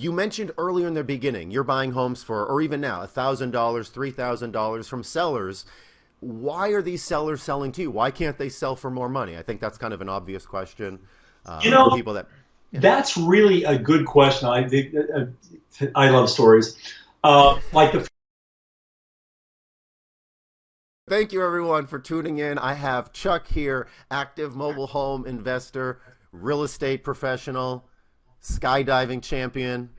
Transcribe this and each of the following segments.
You mentioned earlier in the beginning, you're buying homes for, or even now, $1,000, $3,000 from sellers. Why are these sellers selling to you? Why can't they sell for more money? I think that's kind of an obvious question You for know, people that. Yeah. that's really a good question. I love stories. Like the Thank you, everyone, for tuning in. I have Chuck here, active mobile home investor, real estate professional, skydiving champion.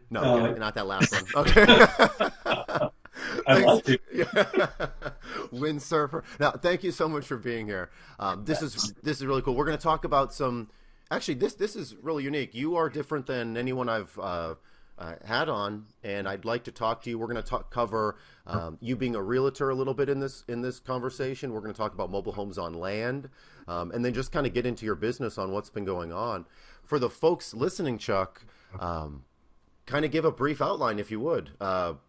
No, I'm uh, kidding. Not that last one. Okay. I'd Thanks. like to. Yeah. Windsurfer. Now, thank you so much for being here. This is really cool. We're going to talk about some. Actually, this is really unique. You are different than anyone I've had on, and I'd like to talk to you. We're going to cover you being a realtor a little bit in this conversation. We're going to talk about mobile homes on land, and then just kind of get into your business on what's been going on. For the folks listening, Chuck, kind of give a brief outline, if you would.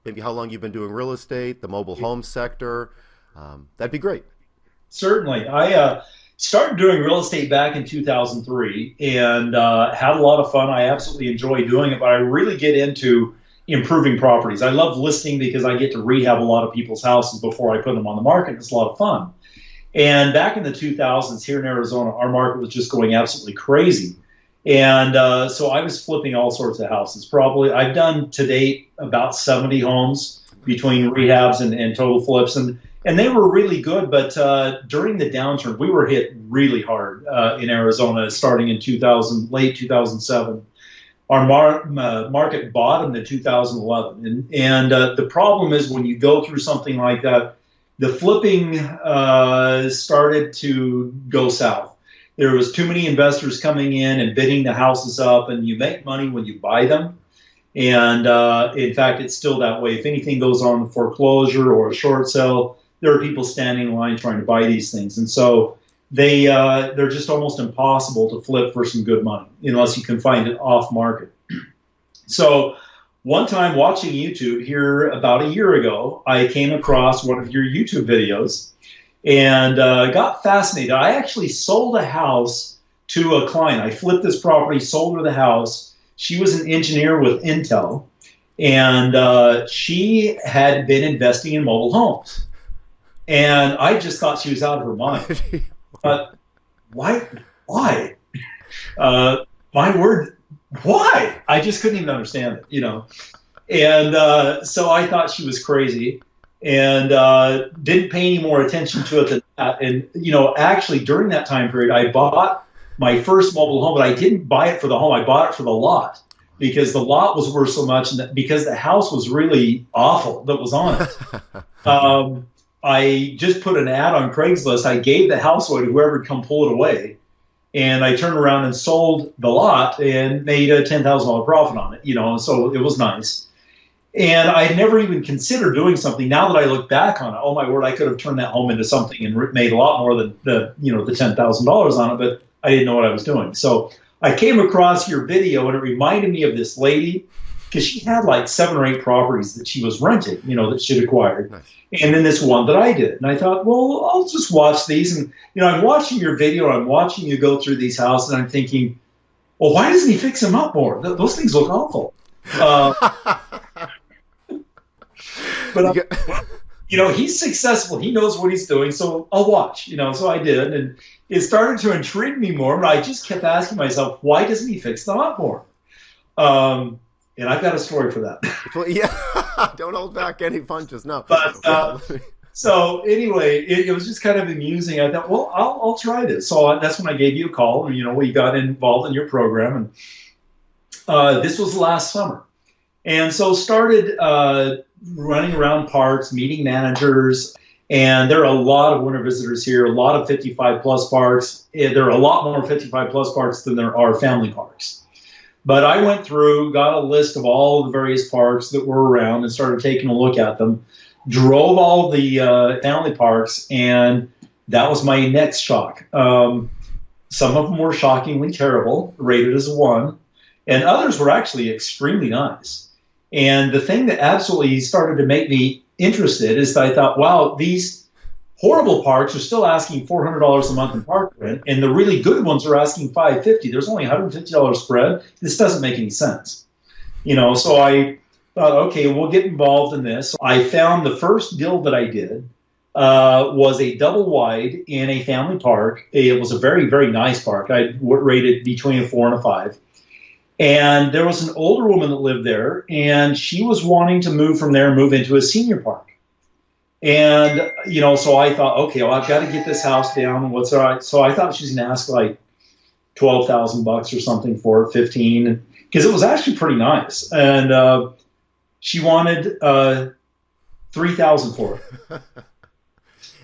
Maybe how long you've been doing real estate, the mobile home sector. That'd be great. Certainly. I started doing real estate back in 2003 and had a lot of fun. I absolutely enjoy doing it, but I really get into improving properties. I love listing because I get to rehab a lot of people's houses before I put them on the market. It's a lot of fun. And back in the 2000s here in Arizona, our market was just going absolutely crazy. And so I was flipping all sorts of houses. Probably I've done to date about 70 homes between rehabs and total flips. And they were really good. But during the downturn, we were hit really hard in Arizona starting in late 2007. Our market bottomed in 2011. And the problem is when you go through something like that, the flipping started to go south. There was too many investors coming in and bidding the houses up, and you make money when you buy them. And in fact, it's still that way. If anything goes on foreclosure or a short sale, there are people standing in line trying to buy these things. And so they're just almost impossible to flip for some good money unless you can find it off market. So one time watching YouTube here about a year ago, I came across one of your YouTube videos and got fascinated. I actually sold a house to a client. I flipped this property, sold her the house. She was an engineer with Intel, and she had been investing in mobile homes. And I just thought she was out of her mind. But why? Why? My word, why? I just couldn't even understand it. And so I thought she was crazy and didn't pay any more attention to it than that. And, actually during that time period, I bought my first mobile home, but I didn't buy it for the home. I bought it for the lot because the lot was worth so much and because the house was really awful that was on it. I just put an ad on Craigslist. I gave the house away to whoever would come pull it away. And I turned around and sold the lot and made a $10,000 profit on it, so it was nice. And I never even considered doing something. Now that I look back on it, oh my word, I could have turned that home into something and made a lot more than the $10,000 on it, but I didn't know what I was doing. So I came across your video and it reminded me of this lady because she had like 7 or 8 properties that she was renting, that she'd acquired. Nice. And then this one that I did. And I thought, well, I'll just watch these. And, I'm watching your video, I'm watching you go through these houses, and I'm thinking, well, why doesn't he fix them up more? Those things look awful. But, he's successful. He knows what he's doing. So I'll watch, so I did. And it started to intrigue me more. But I just kept asking myself, why doesn't he fix them up more? And I've got a story for that. Well, yeah, don't hold back any punches. No. But so anyway, it was just kind of amusing. I thought, well, I'll try this. So that's when I gave you a call, and we got involved in your program, and this was last summer, and so started running around parks, meeting managers, and there are a lot of winter visitors here, a lot of 55 plus parks. There are a lot more 55 plus parks than there are family parks. But I went through, got a list of all the various parks that were around and started taking a look at them, drove all the family parks, and that was my next shock. Some of them were shockingly terrible, rated as a 1, and others were actually extremely nice. And the thing that absolutely started to make me interested is that I thought, wow, these horrible parks are still asking $400 a month in park rent, and the really good ones are asking $550. There's only $150 spread. This doesn't make any sense. So I thought, okay, we'll get involved in this. I found the first deal that I did was a double wide in a family park. It was a very, very nice park. I rated between a 4 and a 5. And there was an older woman that lived there, and she was wanting to move from there and move into a senior park. And, so I thought, okay, well, I've got to get this house down. What's all right? So I thought she's going to ask like $12,000 or something for it, 15, because it was actually pretty nice. And she wanted 3,000 for it.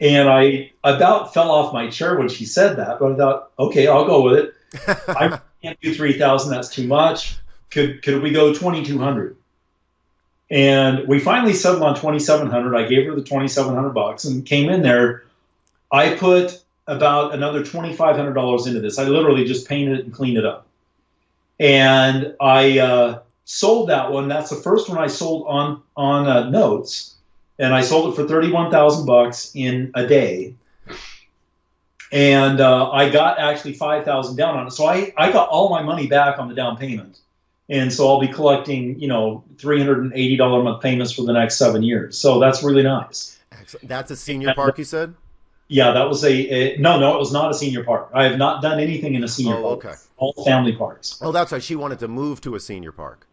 And I about fell off my chair when she said that, but I thought, okay, I'll go with it. I can't do 3,000. That's too much. Could we go 2,200? And we finally settled on 2,700. I gave her the $2,700 and came in there. I put about another $2,500 into this. I literally just painted it and cleaned it up. And I sold that one. That's the first one I sold on notes, and I sold it for $31,000 in a day. And I got actually 5,000 down on it. So I got all my money back on the down payment. And so I'll be collecting, $380 a month payments for the next 7 years. So that's really nice. Excellent. That's a senior park, you said? Yeah, that was no, it was not a senior park. I have not done anything in a senior park. Okay. All family parks. Oh, that's right. She wanted to move to a senior park.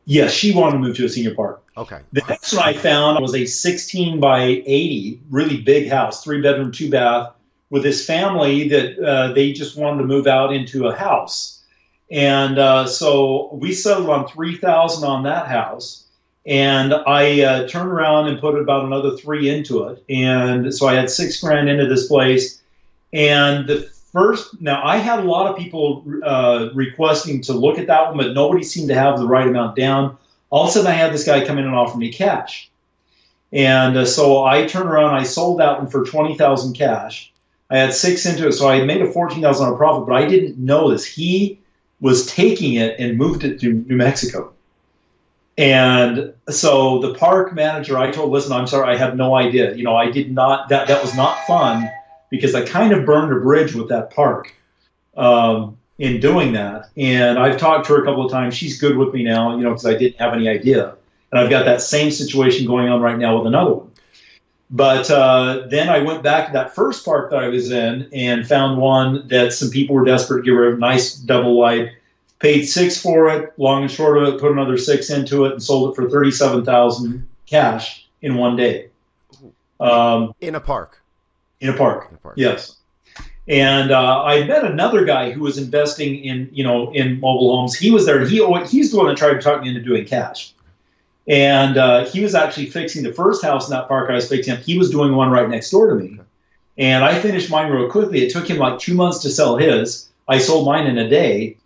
Yes, she wanted to move to a senior park. Okay. The next one I found was a 16 by 80, really big house, 3-bedroom, 2-bath, with this family that they just wanted to move out into a house. And so we settled on 3,000 on that house, and I turned around and put about another 3 into it, and so I had $6,000 into this place. And now I had a lot of people requesting to look at that one, but nobody seemed to have the right amount down. All of a sudden, I had this guy come in and offer me cash, and so I turned around, I sold that one for 20,000 cash. I had 6 into it, so I made a 14,000 profit, but I didn't know this. He was taking it and moved it to New Mexico. And so the park manager, I told, listen, I'm sorry, I have no idea. I did not, that was not fun, because I kind of burned a bridge with that park in doing that. And I've talked to her a couple of times. She's good with me now, because I didn't have any idea. And I've got that same situation going on right now with another one. But then I went back to that first park that I was in and found one that some people were desperate to get rid of, nice double wide, paid 6 for it, long and short of it, put another 6 into it, and sold it for 37,000 cash in one day. In a park. In a park, yes. And I met another guy who was investing in mobile homes. He was there, and he's the one that tried to talk me into doing cash. And he was actually fixing the first house in that park I was fixing up. He was doing one right next door to me. And I finished mine real quickly. It took him like 2 months to sell his. I sold mine in a day.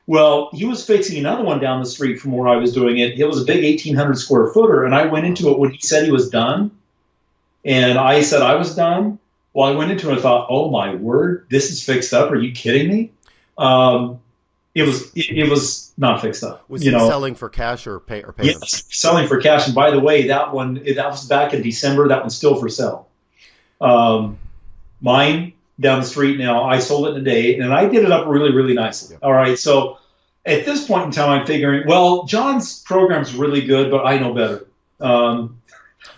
Well, he was fixing another one down the street from where I was doing it. It was a big 1,800 square footer, and I went into it when he said he was done. And I said I was done. Well, I went into it and thought, oh, my word, this is fixed up. Are you kidding me? It was not fixed up. Was he selling for cash or pay? Yes, selling for cash. And by the way, that was back in December. That one's still for sale. Mine down the street now, I sold it in a day, and I did it up really, really nicely. Yep. All right, so at this point in time, I'm figuring, well, John's program's really good, but I know better.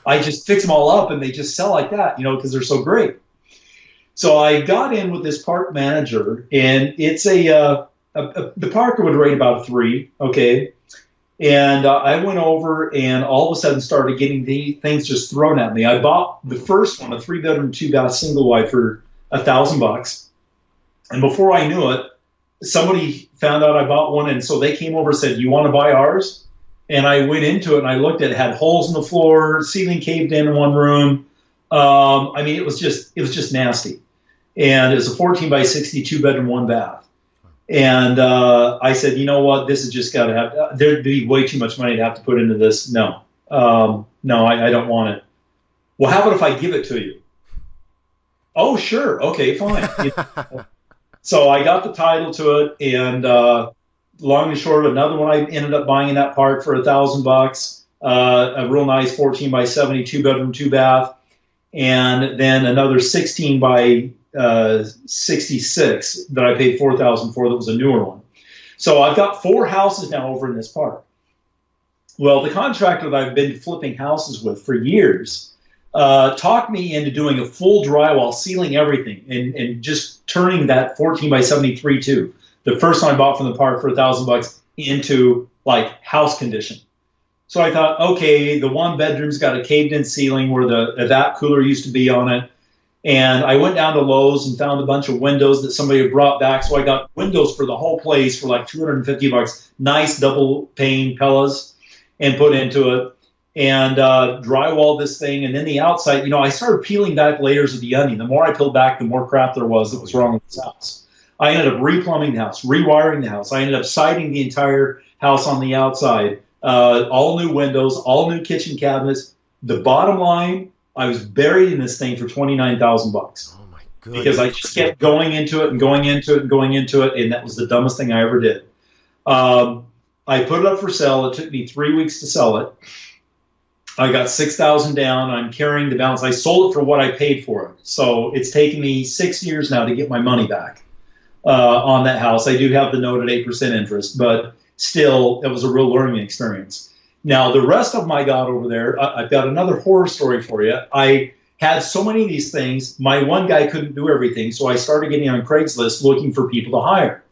I just fix them all up, and they just sell like that, because they're so great. So I got in with this park manager, and it's the park would rate about 3, okay? And I went over and all of a sudden started getting the things just thrown at me. I bought the first one, a 3-bedroom, 2-bath single wide for $1,000. And before I knew it, somebody found out I bought one, and so they came over and said, "You want to buy ours?" And I went into it and I looked at it, had holes in the floor, ceiling caved in one room. I mean, it was just nasty. And it was a 14 by 60, 2-bedroom, 1-bath. And I said, you know what, this has just got to have, there'd be way too much money to have to put into this. No, I don't want it. Well, how about if I give it to you? Oh, sure. Okay, fine. So I got the title to it, and long and short of it, another one I ended up buying in that park for $1,000, a real nice 14 by 70, 2-bedroom, 2-bath, and then another 16 by 66 that I paid $4,000 for. That was a newer one. So I've got 4 houses now over in this park. Well, the contractor that I've been flipping houses with for years talked me into doing a full drywall, sealing everything, and just turning that 14 by 73 too. The first one I bought from the park for $1,000 into like house condition. So I thought, okay, the one bedroom's got a caved in ceiling where the vat cooler used to be on it. And I went down to Lowe's and found a bunch of windows that somebody had brought back. So I got windows for the whole place for like $250, nice double pane Pellas, and put into it, and drywalled this thing. And then the outside, I started peeling back layers of the onion. The more I peeled back, the more crap there was that was wrong with this house. I ended up replumbing the house, rewiring the house. I ended up siding the entire house on the outside, all new windows, all new kitchen cabinets. The bottom line, I was buried in this thing for $29,000. Oh my goodness! Because I just kept going into it and going into it and going into it, and that was the dumbest thing I ever did. I put it up for sale. It took me 3 weeks to sell it. I got $6,000 down. I'm carrying the balance. I sold it for what I paid for it. So it's taken me 6 years now to get my money back on that house. I do have the note at 8% interest, but still, it was a real learning experience. Now, the rest of them I got over there, I've got another horror story for you. I had so many of these things. My one guy couldn't do everything, so I started getting on Craigslist looking for people to hire.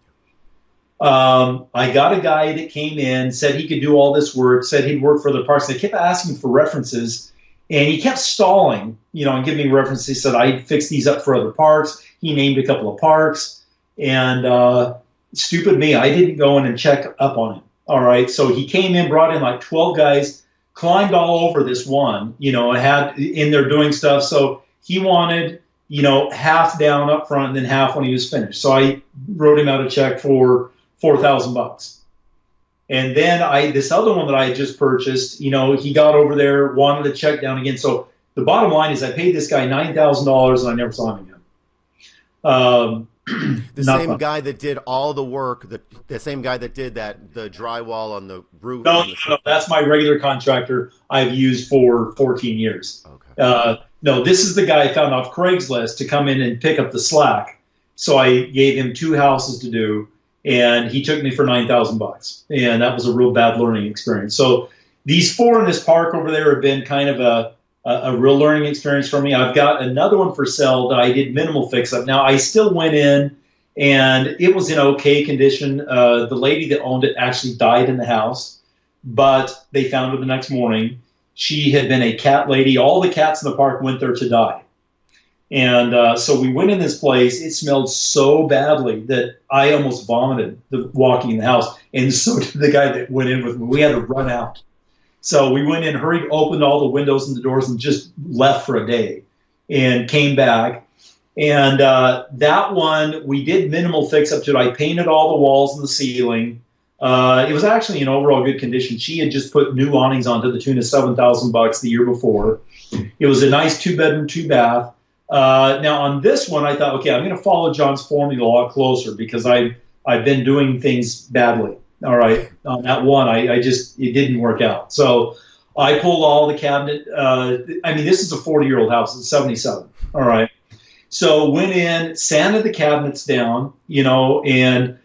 I got a guy that came in, said he could do all this work, said he'd work for the parks. I kept asking for references, and he kept stalling, and giving me references. He said, I'd fix these up for other parks. He named a couple of parks, and stupid me, I didn't go in and check up on him. All right, so he came in, brought in like 12 guys, climbed all over this one, and had in there doing stuff. So he wanted, half down up front and then half when he was finished. So I wrote him out a check for $4,000. And then this other one that I had just purchased, he got over there, wanted a check down again. So the bottom line is I paid this guy $9,000 and I never saw him again. The same guy that did all the work, the same guy that did the drywall on the roof. No, that's my regular contractor I've used for 14 years. Okay. No, this is the guy I found off Craigslist to come in and pick up the slack. So I gave him 2 houses to do, and he took me for $9,000, and that was a real bad learning experience. So these 4 in this park over there have been kind of a real learning experience for me. I've got another one for sale that I did minimal fix up. Now, I still went in, and it was in okay condition. The lady that owned it actually died in the house, but they found her the next morning. She had been a cat lady. All the cats in the park went there to die. And so we went in this place. It smelled so badly that I almost vomited walking in the house, and so did the guy that went in with me. We had to run out. So we went in, hurried, opened all the windows and the doors, and just left for a day and came back. And that one, we did minimal fix up to it. I painted all the walls and the ceiling. It was actually in overall good condition. She had just put new awnings on to the tune of $7,000 the year before. It was a nice 2-bedroom, 2-bath. Now, on this one, I thought, okay, I'm going to follow John's formula a lot closer because I've been doing things badly. All right. On that one, it didn't work out. So I pulled all the cabinet. This is a 40-year-old house. It's 77. All right. So went in, sanded the cabinets down, and,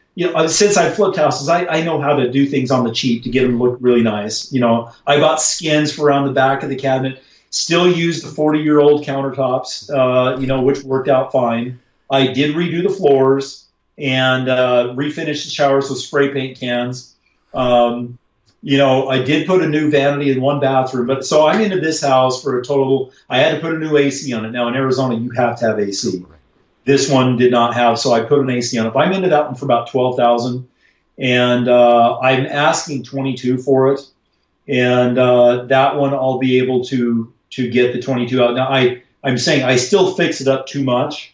since I flipped houses, I know how to do things on the cheap to get them to look really nice. I bought skins for around the back of the cabinet, still used the 40-year-old countertops, which worked out fine. I did redo the floors and refinished the showers with spray paint cans. I did put a new vanity in one bathroom, but so I'm into this house for a total. I had to put a new AC on it. Now in Arizona, you have to have AC. This one did not have, so I put an AC on it. But I'm into that one for about $12,000, and I'm asking $22,000 for it, and that one I'll be able to get the $22,000 out. Now I'm saying I still fix it up too much.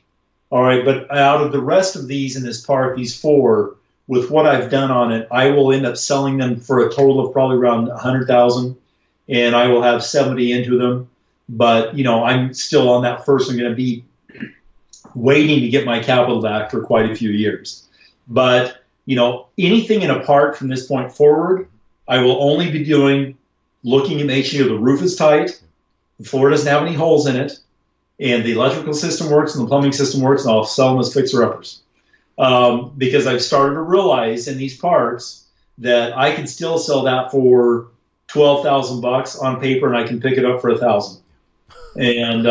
All right, but out of the rest of these in this park, these 4, with what I've done on it, I will end up selling them for a total of probably around $100,000, and I will have 70 into them. But I'm still on that first. I'm going to be waiting to get my capital back for quite a few years. But anything in a park from this point forward, I will only be doing looking at making sure the roof is tight, the floor doesn't have any holes in it, and the electrical system works and the plumbing system works, and I'll sell them as fixer-uppers. Because I've started to realize in these parks that I can still sell that for $12,000 on paper, and I can pick it up for 1,000. And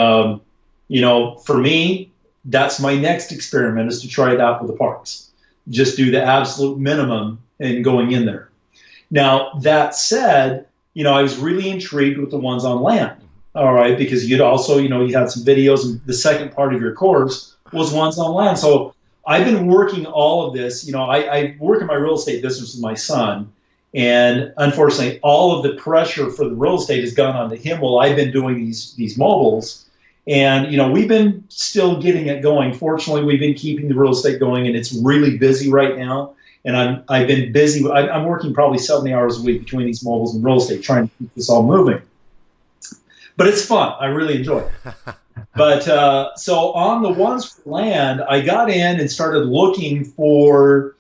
for me, that's my next experiment, is to try that with the parks. Just do the absolute minimum and going in there. Now, that said, I was really intrigued with the ones on land. All right, because you'd also, you had some videos, and the second part of your course was ones on land. So I've been working all of this. I work in my real estate business with my son, and unfortunately, all of the pressure for the real estate has gone onto him while I've been doing these mobiles. And, we've been still getting it going. Fortunately, we've been keeping the real estate going, and it's really busy right now. And I've been busy. I'm working probably 70 hours a week between these mobiles and real estate, trying to keep this all moving. But it's fun. I really enjoy it. But so on the ones for land, I got in and started looking for,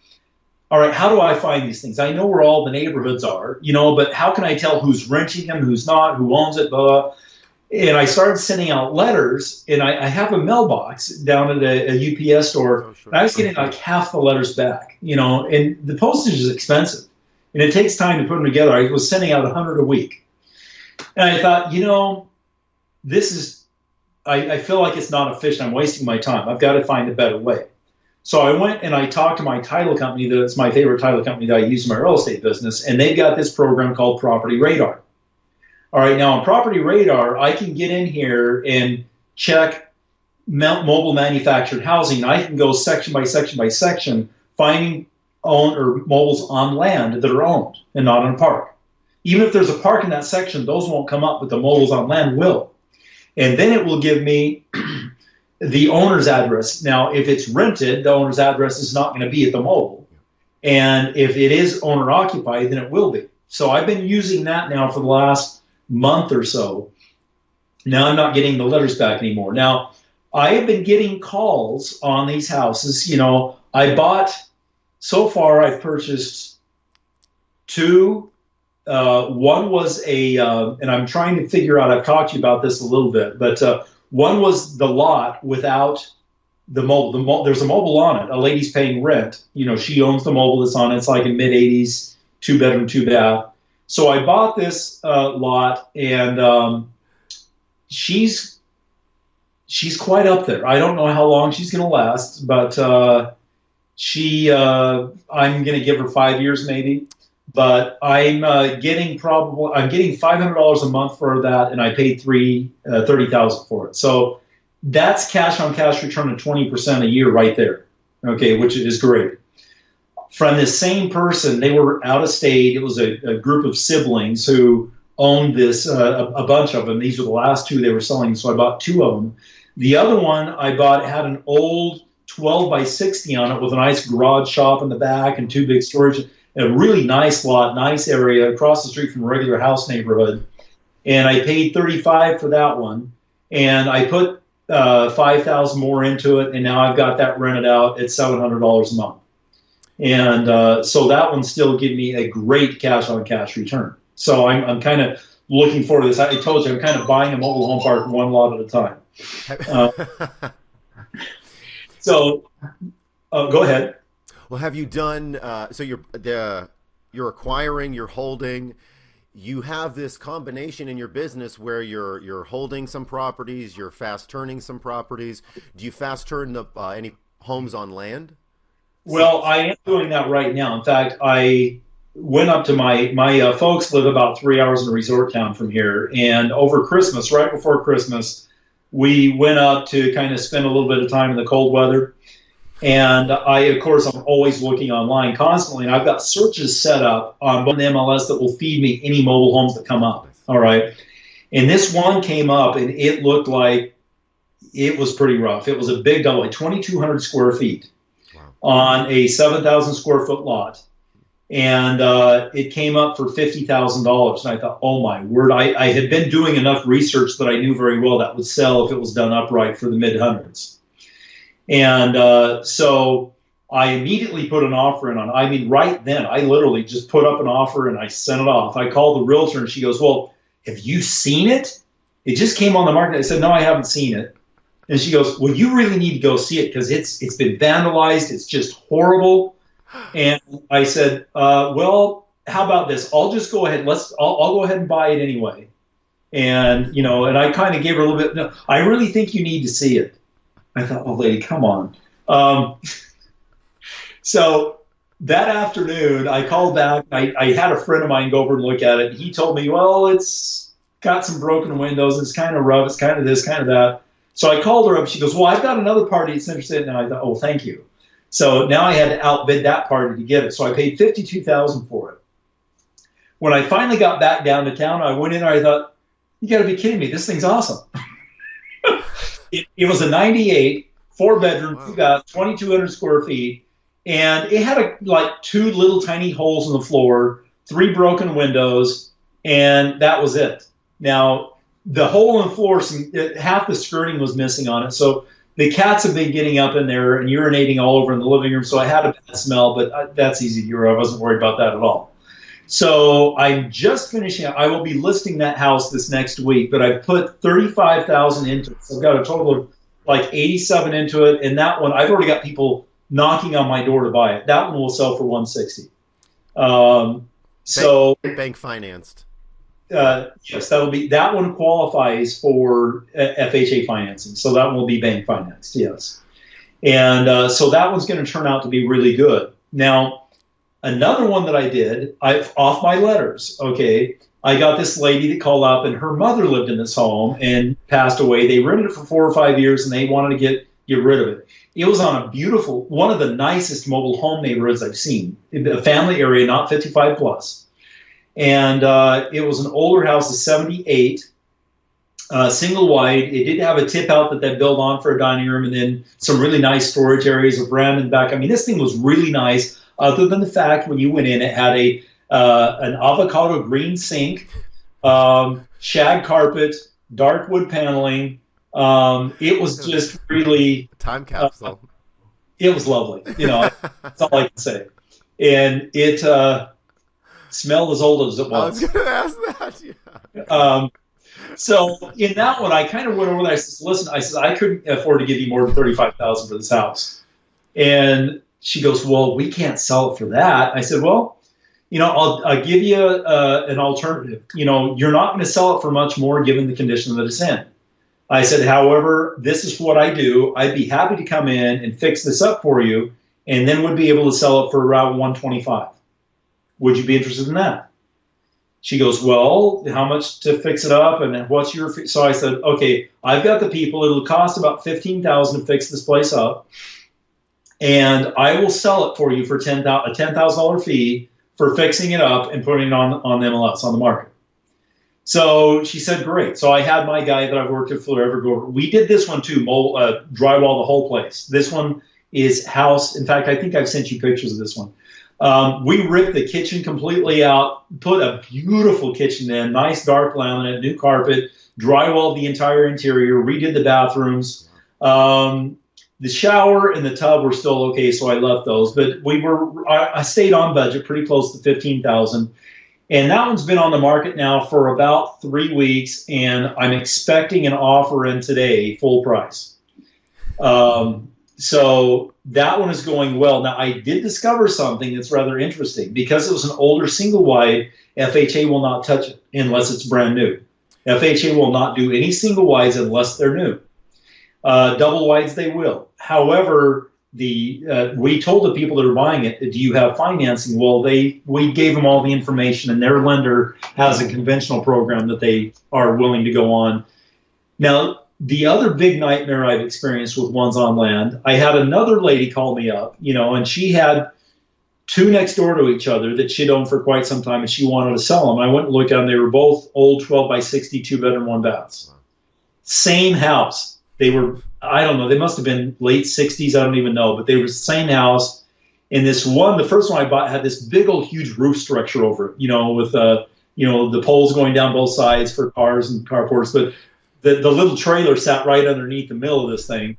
all right, how do I find these things? I know where all the neighborhoods are, but how can I tell who's renting them, who's not, who owns it, blah, blah. And I started sending out letters, and I have a mailbox down at a UPS store. Oh, sure. And I was getting like half the letters back, and the postage is expensive, and it takes time to put them together. I was sending out 100 a week. And I thought, this is, I feel like it's not efficient. I'm wasting my time. I've got to find a better way. So I went and I talked to my title company. That's my favorite title company that I use in my real estate business. And they've got this program called Property Radar. All right, now on Property Radar, I can get in here and check mobile manufactured housing. I can go section by section by section, finding mobiles on land that are owned and not in a park. Even if there's a park in that section, those won't come up, but the mobiles on land will. And then it will give me the owner's address. Now, if it's rented, the owner's address is not going to be at the mobile. And if it is owner occupied, then it will be. So I've been using that now for the last month or so. Now I'm not getting the letters back anymore. Now, I have been getting calls on these houses. So far I've purchased two. One was and I'm trying to figure out, I've talked to you about this a little bit, but one was the lot without the mobile. There's a mobile on it. A lady's paying rent. She owns the mobile that's on it. It's like a mid-80s, 2-bedroom, 2-bath. So I bought this lot, and she's quite up there. I don't know how long she's going to last, but I'm going to give her 5 years maybe. But I'm getting $500 a month for that, and I paid $30,000 for it. So that's cash on cash return of 20% a year right there. Okay, which is great. From this same person, they were out of state. It was a group of siblings who owned this, a bunch of them. These were the last two they were selling, so I bought two of them. The other one I bought had an old 12 by 60 on it with a nice garage shop in the back and two big storage. A really nice lot, nice area across the street from a regular house neighborhood. And I paid $35,000 for that one. And I put $5,000 more into it, and now I've got that rented out at $700 a month. And so that one still gave me a great cash-on-cash return. So I'm kind of looking forward to this. I told you I'm kind of buying a mobile home park one lot at a time. Go ahead. Well, have you done? So you're acquiring, you're holding. You have this combination in your business where you're holding some properties, you're fast turning some properties. Do you fast turn any homes on land? Well, I am doing that right now. In fact, I went up to my folks live about 3 hours in a resort town from here. And over Christmas, right before Christmas, we went up to kind of spend a little bit of time in the cold weather. And of course, I'm always looking online constantly. And I've got searches set up on the MLS that will feed me any mobile homes that come up. All right. And this one came up, and it looked like it was pretty rough. It was a big double, like 2,200 square feet. On a 7,000 square foot lot. And it came up for $50,000. And I thought, oh my word, I had been doing enough research that I knew very well that would sell if it was done upright for the mid-hundreds. And so I immediately put an offer in on it. I mean, right then, I literally just put up an offer and I sent it off. I called the realtor and she goes, well, have you seen it? It just came on the market. I said, no, I haven't seen it. And she goes, well, you really need to go see it because it's been vandalized. It's just horrible. And I said, well, how about this? I'll just go ahead. I'll go ahead and buy it anyway. And, and I kind of gave her a little bit. No, I really think you need to see it. I thought, oh, lady, come on. So that afternoon, I called back. I had a friend of mine go over and look at it. He told me, well, it's got some broken windows. It's kind of rough. It's kind of this, kind of that. So I called her up. She goes, well, I've got another party that's interested. And I thought, oh, thank you. So now I had to outbid that party to get it. So I paid $52,000 for it. When I finally got back down to town, I went in there. I thought, you got to be kidding me. This thing's awesome. It was a 98, 4-bedroom, wow. 2 bath, 2,200 square feet. And it had like 2 little tiny holes in the floor, 3 broken windows, and that was it. Now, the hole in the floor, half the skirting was missing on it. So the cats have been getting up in there and urinating all over in the living room. So I had a bad smell, but that's easy to hear. I wasn't worried about that at all. So I'm just finishing. I will be listing that house this next week, but I've put $35,000 into it. So I've got a total of like 87 into it, and that one I've already got people knocking on my door to buy it. That one will sell for $160. So bank financed. Yes, that one qualifies for FHA financing, so that one will be bank financed. Yes, and so that one's going to turn out to be really good. Now. Another one that I did, off my letters, okay, I got this lady that called up, and her mother lived in this home and passed away. They rented it for 4 or 5 years, and they wanted to get rid of it. It was on a beautiful, one of the nicest mobile home neighborhoods I've seen, a family area, not 55 plus. And it was an older house, a 78, single wide. It did have a tip out that they built on for a dining room, and then some really nice storage areas of RAM in the back. I mean, this thing was really nice. Other than the fact when you went in, it had an avocado green sink, shag carpet, dark wood paneling. It was just really time capsule. It was lovely. That's all I can say. And it smelled as old as it was. I was going to ask that. Yeah. So in that one, I kind of went over there. I said, listen, I couldn't afford to give you more than $35,000 for this house. And she goes, well, we can't sell it for that. I said, well, I'll give you an alternative. You're not going to sell it for much more given the condition that it's in. I said, however, this is what I do. I'd be happy to come in and fix this up for you, and then would be able to sell it for around $125. Would you be interested in that? She goes, well, how much to fix it up, and what's your fee? So I said, okay, I've got the people. It'll cost about $15,000 to fix this place up. And I will sell it for you for a $10,000 fee for fixing it up and putting it on the MLS, on the market. So she said, great. So I had my guy that I've worked with forever go over. We did this one too, drywall the whole place. This one is house. In fact, I think I've sent you pictures of this one. We ripped the kitchen completely out, put a beautiful kitchen in, nice dark laminate, new carpet, drywalled the entire interior, redid the bathrooms. The shower and the tub were still okay, so I left those. But I stayed on budget, pretty close to $15,000. And that one's been on the market now for about 3 weeks, and I'm expecting an offer in today, full price. So that one is going well. Now, I did discover something that's rather interesting. Because it was an older single wide, FHA will not touch it unless it's brand new. FHA will not do any single wides unless they're new. Double wides they will. However, we told the people that are buying it, do you have financing? Well, we gave them all the information, and their lender has a conventional program that they are willing to go on. Now, the other big nightmare I've experienced with ones on land, I had another lady call me up, and she had 2 next door to each other that she'd owned for quite some time, and she wanted to sell them. I went and looked at them. They were both old 12 by 60, 2-bedroom, 1 baths. Same house. They were, I don't know, they must have been late 60s, I don't even know, but they were the same house. And this one, the first one I bought, had this big old huge roof structure over it, with, the poles going down both sides for cars and carports. But the little trailer sat right underneath the middle of this thing.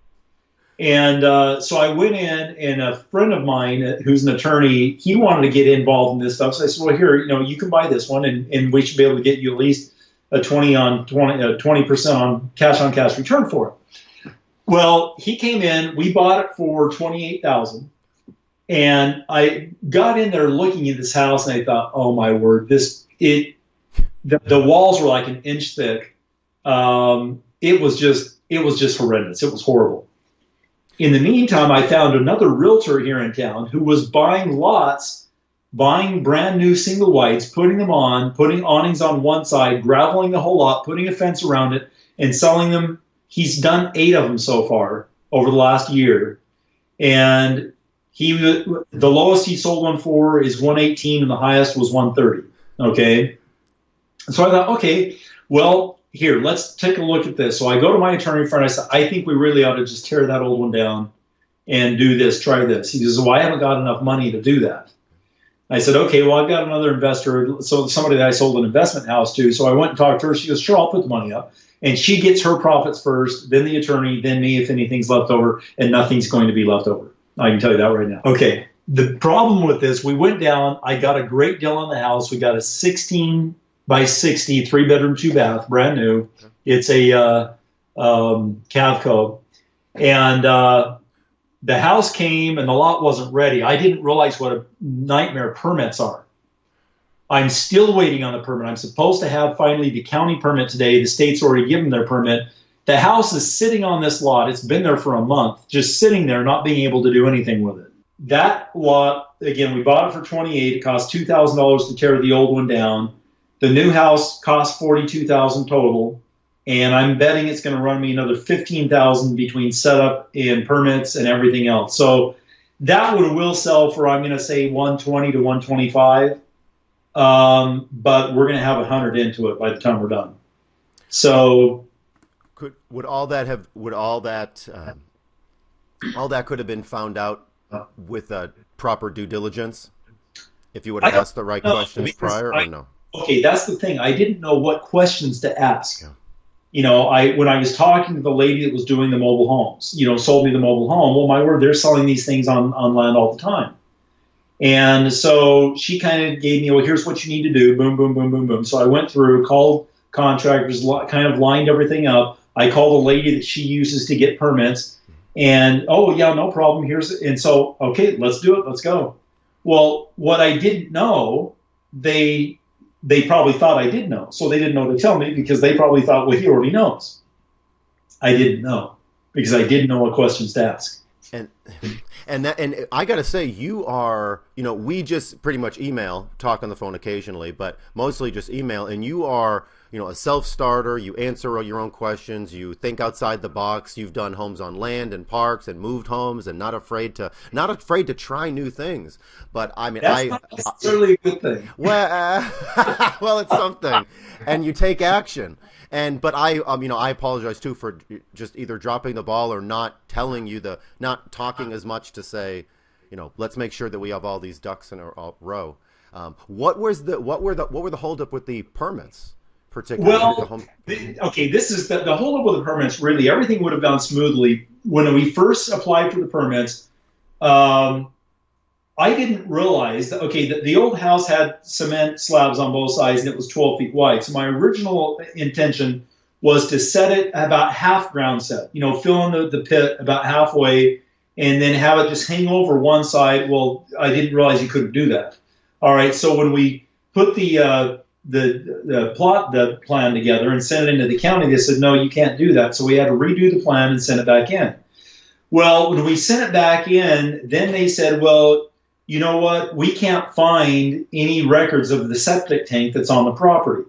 And so I went in, and a friend of mine who's an attorney, he wanted to get involved in this stuff. So I said, well, here, you can buy this one, and we should be able to get you at least a 20% on cash return for it. Well, he came in, we bought it for $28,000, And I got in there looking at this house, and I thought, oh my word, the walls were like an inch thick. It was just horrendous. It was horrible. In the meantime, I found another realtor here in town who was buying lots, buying brand new single whites, putting them on, putting awnings on one side, graveling the whole lot, putting a fence around it, and selling them. He's done 8 of them so far over the last year. And the lowest he sold one for is 118 and the highest was 130. Okay. So I thought, okay, well, here, let's take a look at this. So I go to my attorney friend. I said, I think we really ought to just tear that old one down and do this, try this. He says, well, I haven't got enough money to do that. I said, okay, well, I've got another investor, so somebody that I sold an investment house to. So I went and talked to her. She goes, sure, I'll put the money up. And she gets her profits first, then the attorney, then me if anything's left over, and nothing's going to be left over. I can tell you that right now. Okay, the problem with this, we went down. I got a great deal on the house. We got a 16 by 60, 3-bedroom, 2-bath, brand new. It's a Cavco. And the house came and the lot wasn't ready. I didn't realize what a nightmare permits are. I'm still waiting on the permit. I'm supposed to have finally the county permit today. The state's already given their permit. The house is sitting on this lot. It's been there for a month, just sitting there, not being able to do anything with it. That lot, again, we bought it for $28,000. It cost $2,000 to tear the old one down. The new house cost $42,000 total, and I'm betting it's going to run me another $15,000 between setup and permits and everything else. So that one will sell for, I'm going to say, $120,000 to $125,000. But we're going to have 100 into it by the time we're done. So would all that could have been found out with proper due diligence if you would have asked the right questions prior, or no? Okay, that's the thing. I didn't know what questions to ask. Yeah. When I was talking to the lady that was doing the mobile homes, sold me the mobile home. Well, my word, they're selling these things on land all the time. And so she kind of gave me, well, here's what you need to do. Boom, boom, boom, boom, boom. So I went through, called contractors, kind of lined everything up. I called a lady that she uses to get permits. And, oh, yeah, no problem. And so, okay, let's do it. Let's go. Well, what I didn't know, they probably thought I did know. So they didn't know to tell me because they probably thought, well, he already knows. I didn't know because I didn't know what questions to ask. And I got to say, you are, we just pretty much email, talk on the phone occasionally, but mostly just email. And you are, a self-starter. You answer your own questions. You think outside the box. You've done homes on land and parks and moved homes and not afraid to try new things. But I mean, that's not necessarily a good thing. Well, it's something, and you take action. But I apologize too for just either dropping the ball or not talking as much to say, let's make sure that we have all these ducks in a row. What were the holdup with the permits, particularly? Well, this is the holdup with the permits. Really, everything would have gone smoothly when we first applied for the permits. I didn't realize that, the old house had cement slabs on both sides and it was 12 feet wide. So my original intention was to set it about half ground set, fill in the pit about halfway and then have it just hang over one side. Well, I didn't realize you couldn't do that. All right. So when we put the plan together and sent it into the county, they said, no, you can't do that. So we had to redo the plan and send it back in. Well, when we sent it back in, then they said, well, you know what? We can't find any records of the septic tank that's on the property.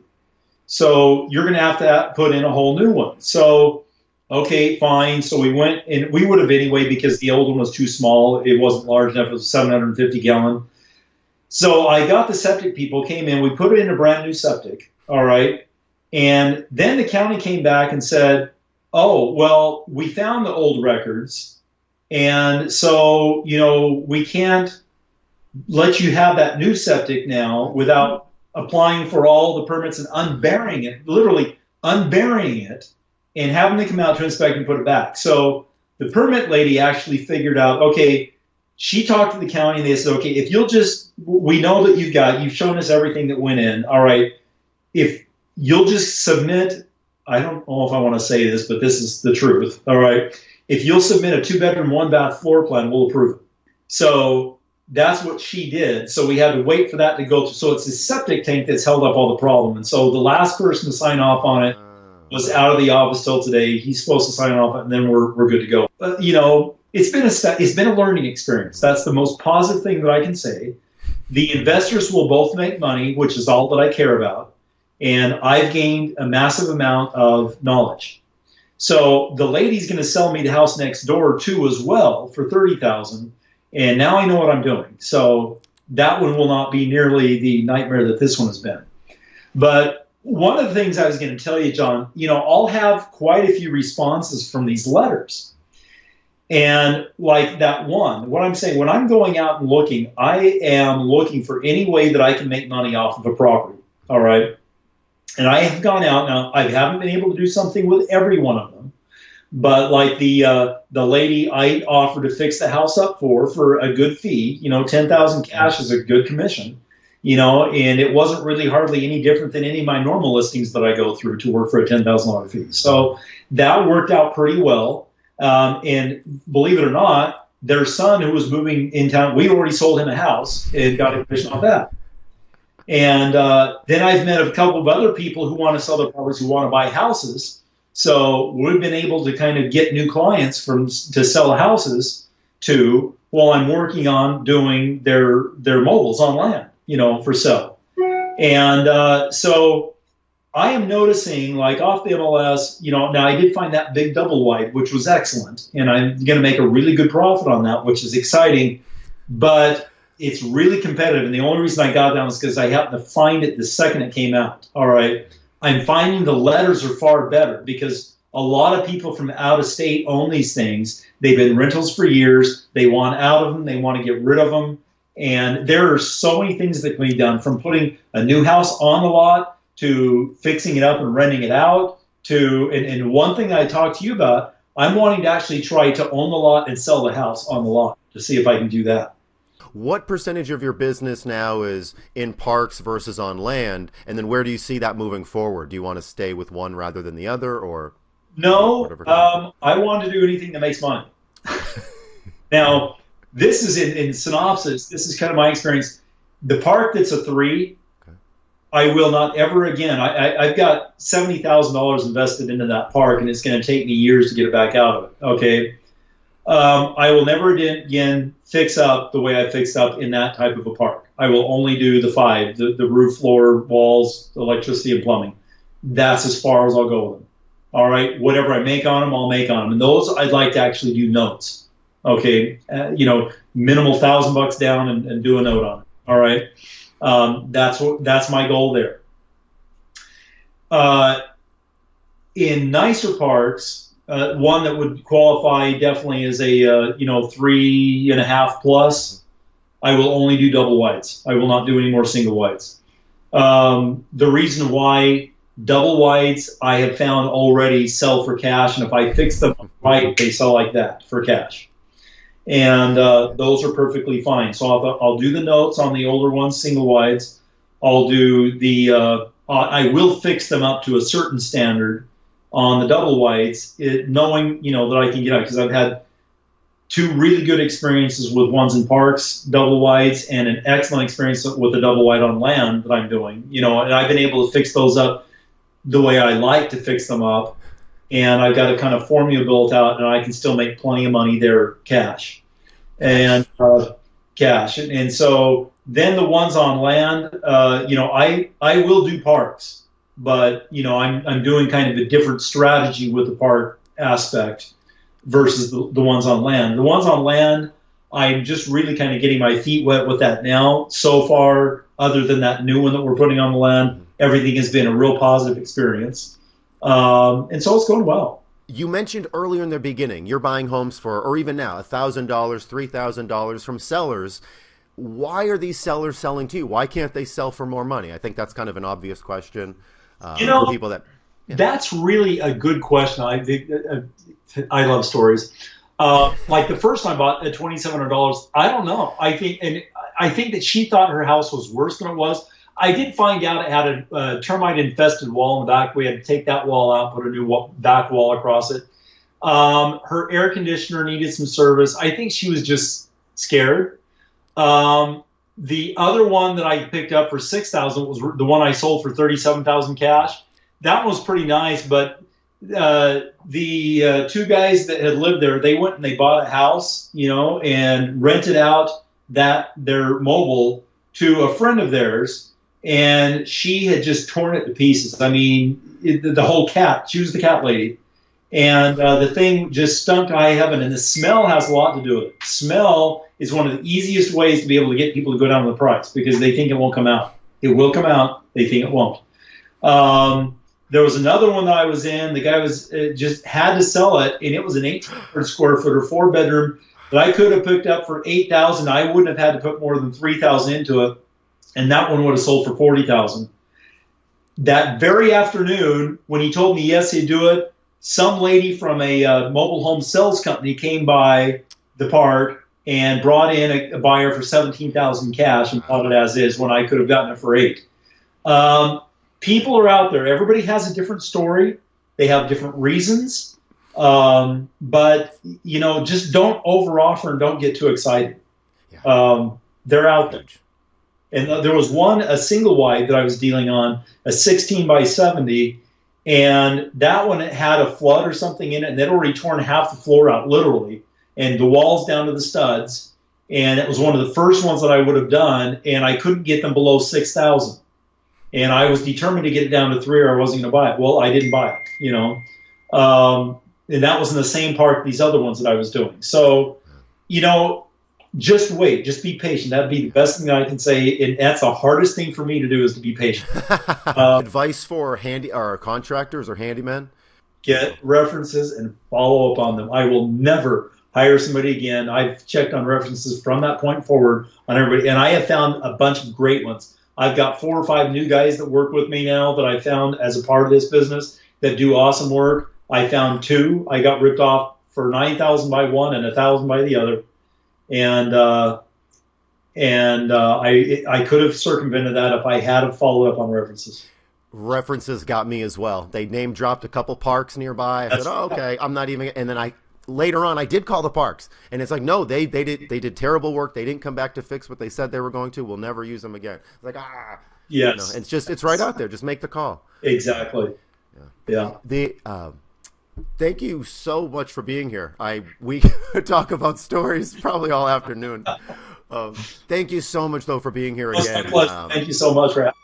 So you're going to have to put in a whole new one. So, okay, fine. So we went, and we would have anyway because the old one was too small. It wasn't large enough. It was 750 gallon. So I got the septic people, came in. We put it in a brand new septic. All right. And then the county came back and said, oh, well, we found the old records. And so, we can't let you have that new septic now without applying for all the permits and unburying it, literally unburying it, and having to come out to inspect and put it back. So the permit lady actually figured out, okay, she talked to the county and they said, okay, if you'll we know that you've shown us everything that went in. All right. If you'll just submit, I don't know if I want to say this, but this is the truth. All right. If you'll submit a 2-bedroom, 1-bath floor plan, we'll approve it. So That's what she did. So we had to wait for that to go through. So it's a septic tank that's held up all the problem. And so the last person to sign off on it was out of the office till today. He's supposed to sign off, and then we're good to go. But, it's been a learning experience. That's the most positive thing that I can say. The investors will both make money, which is all that I care about. And I've gained a massive amount of knowledge. So the lady's going to sell me the house next door too as well for $30,000, and now I know what I'm doing. So that one will not be nearly the nightmare that this one has been. But one of the things I was going to tell you, John, I'll have quite a few responses from these letters. And like that one, what I'm saying, when I'm going out and looking, I am looking for any way that I can make money off of a property. All right. And I have gone out now. I haven't been able to do something with every one of them, but like the lady I offered to fix the house up for a good fee, 10,000 cash is a good commission, and it wasn't really hardly any different than any of my normal listings that I go through to work for a $10,000 fee. So that worked out pretty well. And believe it or not, their son who was moving in town, we already sold him a house and got a commission off that. And then I've met a couple of other people who want to sell their properties, who want to buy houses. So we've been able to kind of get new clients to sell houses to, while I'm working on doing their mobiles on land, for sale. And so I am noticing, like off the MLS, now I did find that big double wide, which was excellent. And I'm going to make a really good profit on that, which is exciting. But it's really competitive, and the only reason I got down is because I happened to find it the second it came out. All right. I'm finding the letters are far better because a lot of people from out of state own these things. They've been rentals for years. They want out of them. They want to get rid of them. And there are so many things that can be done, from putting a new house on the lot to fixing it up and renting it out to, and one thing I talked to you about, I'm wanting to actually try to own the lot and sell the house on the lot to see if I can do that. What percentage of your business now is in parks versus on land? And then where do you see that moving forward? Do you want to stay with one rather than the other, or? No, I want to do anything that makes money. Now, this is in synopsis. This is kind of my experience. The park that's a 3, okay, I will not ever again. I've got $70,000 invested into that park, and it's going to take me years to get it back out of it. Okay. I will never again fix up the way I fixed up in that type of a park. I will only do the 5, the roof, floor, walls, electricity, and plumbing. That's as far as I'll go with them. All right, whatever I make on them, I'll make on them. And those I'd like to actually do notes. Okay, minimal $1,000 down and do a note on it. All right, that's my goal there. In nicer parks. One that would qualify definitely as a 3.5 plus. I will only do double wides. I will not do any more single wides. The reason why double wides I have found already sell for cash, and if I fix them right, they sell like that for cash. And those are perfectly fine. So I'll do the notes on the older ones, single wides. I'll do I will fix them up to a certain standard on the double wides, knowing, that I can get out, because I've had 2 really good experiences with ones in parks, double wides, and an excellent experience with a double wide on land that I'm doing, and I've been able to fix those up the way I like to fix them up. And I've got a kind of formula built out, and I can still make plenty of money there, cash. And cash. And so then the ones on land, I will do parks. But, I'm doing kind of a different strategy with the park aspect versus the ones on land. The ones on land, I'm just really kind of getting my feet wet with that now. So far, other than that new one that we're putting on the land, everything has been a real positive experience. And so it's going well. You mentioned earlier in the beginning, you're buying homes for, or even now, $1,000, $3,000 from sellers. Why are these sellers selling to you? Why can't they sell for more money? I think that's kind of an obvious question. For people that, that's really a good question. I love stories. Like the first time I bought at $2,700, I don't know. I think that she thought her house was worse than it was. I did find out it had a termite-infested wall in the back. We had to take that wall out, put a new back wall across it. Her air conditioner needed some service. I think she was just scared. The other one that I picked up for 6,000 was the one I sold for 37,000 cash. That was pretty nice, but the two guys that had lived there, they went and they bought a house, and rented out their mobile to a friend of theirs, and she had just torn it to pieces. I mean, the whole cat. She was the cat lady, and the thing just stunk to high heaven. And the smell has a lot to do with it. Smell is one of the easiest ways to be able to get people to go down on the price because they think it won't come out. It will come out. They think it won't. There was another one that I was in. The guy was just had to sell it, and it was an 1,800 square foot or 4-bedroom that I could have picked up for 8,000. I wouldn't have had to put more than 3,000 into it, and that one would have sold for 40,000. That very afternoon, when he told me yes, he'd do it, some lady from a mobile home sales company came by the park and brought in a buyer for 17,000 cash and bought it as is when I could have gotten it for 8. People are out there. Everybody has a different story. They have different reasons. But, just don't overoffer and don't get too excited. Yeah. They're out there. And there was a single wide that I was dealing on, a 16 by 70, and that one had a flood or something in it, and they'd already torn half the floor out, literally, and the walls down to the studs. And it was one of the first ones that I would have done, and I couldn't get them below 6,000. And I was determined to get it down to 3 or I wasn't going to buy it. Well, I didn't buy it, and that was in the same park these other ones that I was doing. So, just wait, just be patient. That'd be the best thing I can say. And that's the hardest thing for me to do is to be patient. Advice for contractors or handymen? Get references and follow up on them. I will never hire somebody again. I've checked on references from that point forward on everybody, and I have found a bunch of great ones. I've got 4 or 5 new guys that work with me now that I found as a part of this business that do awesome work. I found 2. I got ripped off for 9,000 by one and 1,000 by the other, and I could have circumvented that if I had followed up on references. References got me as well. They name dropped a couple parks nearby. I said, "Oh, okay, I'm not even." And then later on, I did call the parks, and it's like, no, they did terrible work. They didn't come back to fix what they said they were going to. We'll never use them again. It's like, yes, it's right out there. Just make the call. Exactly. Yeah. Thank you so much for being here. We could talk about stories probably all afternoon. Thank you so much though for being here again. My pleasure. Thank you so much, Rat.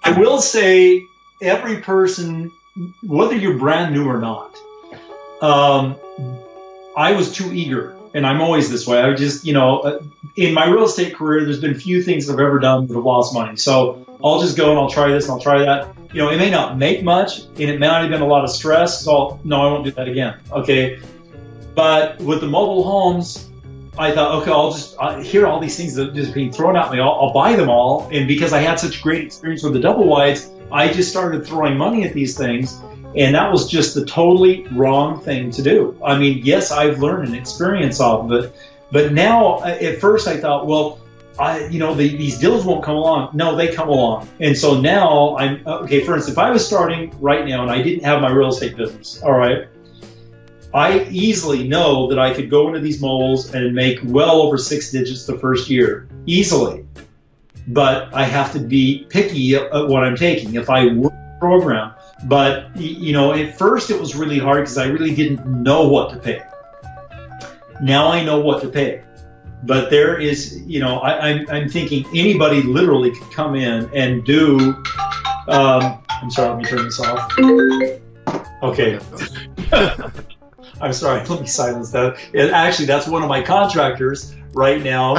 I will say, every person, whether you're brand new or not, I was too eager, and I'm always this way. I just, in my real estate career, there's been few things I've ever done that have lost money. So I'll just go and I'll try this and I'll try that. It may not make much, and it may not have been a lot of stress. So no, I won't do that again. Okay. But with the mobile homes, I thought, okay, I'll just hear all these things that are just being thrown at me. I'll buy them all. And because I had such great experience with the double wides, I just started throwing money at these things. And that was just the totally wrong thing to do. I mean, yes, I've learned an experience off of it. But now, at first I thought, well, these deals won't come along. No, they come along. And so now okay, for instance, if I was starting right now and I didn't have my real estate business, all right, I easily know that I could go into these mobiles and make well over 6 digits the first year, easily. But I have to be picky at what I'm taking if I work the program. But, at first it was really hard because I really didn't know what to pay. Now I know what to pay. But there is, I'm thinking anybody literally could come in and do, I'm sorry, let me turn this off. Okay. I'm sorry, let me silence that. Actually, that's one of my contractors right now.